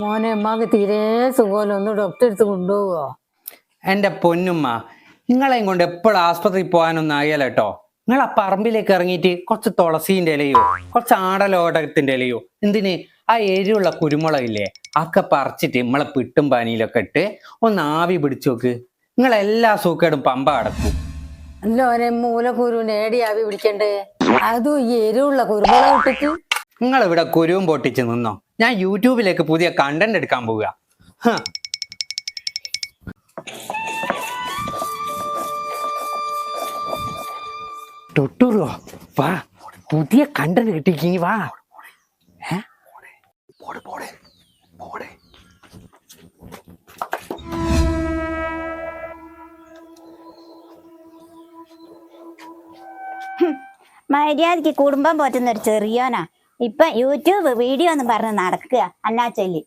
മോനെ അമ്മക്ക് തീരെ സുഖമല്ല, ഒന്ന് ഡോക്ടറെ അടുത്ത് കൊണ്ടുപോവോ? എൻ്റെ പൊന്നുമ്മ, നിങ്ങളെയും കൊണ്ട് എപ്പോഴും ആസ്പത്രിയിൽ പോകാനൊന്നും ആയല്ല കേട്ടോ. നിങ്ങൾ ആ പറമ്പിലേക്ക് ഇറങ്ങിയിട്ട് കുറച്ച് തുളസീൻ്റെ ഇലയോ കുറച്ച് ആടലോടകത്തിൻ്റെ ഇലയോ എന്തിന് ആ എരിവുള്ള കുരുമുളകില്ലേ ഒക്കെ പറിച്ചിട്ട് നമ്മളെ പിട്ടും പനിയിലൊക്കെ ഇട്ട് ഒന്ന് ആവി പിടിച്ചു നോക്ക്. നിങ്ങളെല്ലാ സൂക്കേടും പമ്പ അടക്കും. അല്ല മോനെ, മൂലക്കുരുവിന് ഏടി ആവി പിടിക്കണ്ടേ? അതും ഈ എരിവുള്ള കുരുമുളക് ഇട്ടിട്ട്. നിങ്ങൾ ഇവിടെ കുരുവും പൊട്ടിച്ച് നിന്നോ, ഞാൻ യൂട്യൂബിലേക്ക് പുതിയ കണ്ടന്റ് എടുക്കാൻ പോവുക. തൊട്ടൂറോ വാ, പുതിയ കണ്ടന്റ് കിട്ടിക്കി വാ. മര്യാദക്ക് കുടുംബം പോറ്റുന്ന ഒരു ചെറിയോനാ ഇപ്പൊ യൂട്യൂബ് വീഡിയോ എന്ന് പറഞ്ഞ് നടക്കുക അല്ലാ ചൊല്ലി.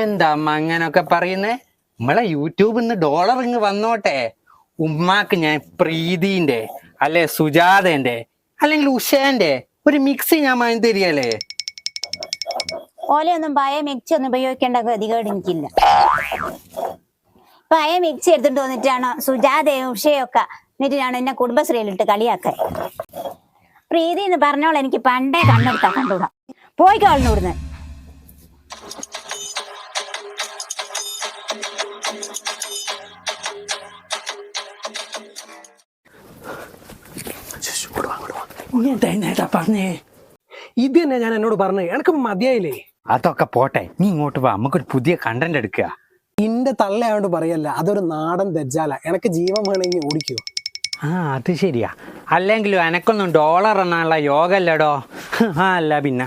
എന്താ അമ്മ അങ്ങനൊക്കെ പറയുന്നേ? നമ്മളെ യൂട്യൂബിൽ നിന്ന് ഡോളർ ഇങ്ങ് വന്നോട്ടെ. ഉമ്മാക്ക് ഞാൻ പ്രീതിന്റെ അല്ലെ സുജാതന്റെ അല്ലെങ്കിൽ ഉഷേന്റെ ഒരു മിക്സി ഞാൻ വാങ്ങി തരികയല്ലേ. ഓലയൊന്നും പഴയ മിക്സി ഒന്നും ഉപയോഗിക്കേണ്ട ഗതികേട് എനിക്കില്ല. പഴയ മിക്സി എടുത്തിട്ട് വന്നിട്ടാണോ സുജാതയും ഉഷയൊക്കെ എന്നിട്ടാണ് എന്നെ കുടുംബശ്രീയിലിട്ട് കളിയാക്കാൻ. പ്രീതി എന്ന് പറഞ്ഞോളെ എനിക്ക് പണ്ടേ കണ്ണെടുത്താ കണ്ടുകൂടാ. പോയിക്കോളിനൂടുന്ന്. പറഞ്ഞേ ഇത് തന്നെ ഞാൻ എന്നോട് പറഞ്ഞേ, എനക്ക് മതിയായില്ലേ? അതൊക്കെ പോട്ടെ, നീ ഇങ്ങോട്ട് വാ, നമുക്കൊരു പുതിയ കണ്ടന്റ് എടുക്കുക. ഇന്റെ തള്ളയായോണ്ട് പറയല്ല, അതൊരു നാടൻ ദജ്ജാല. എനക്ക് ജീവൻ വേണമെങ്കിൽ ഓടിക്കോ. ആ അത് ശരിയാ, അല്ലെങ്കിലും എനക്കൊന്നും ഡോളർ എന്നാനുള്ള യോഗ അല്ലടോ. ആ അല്ല പിന്നെ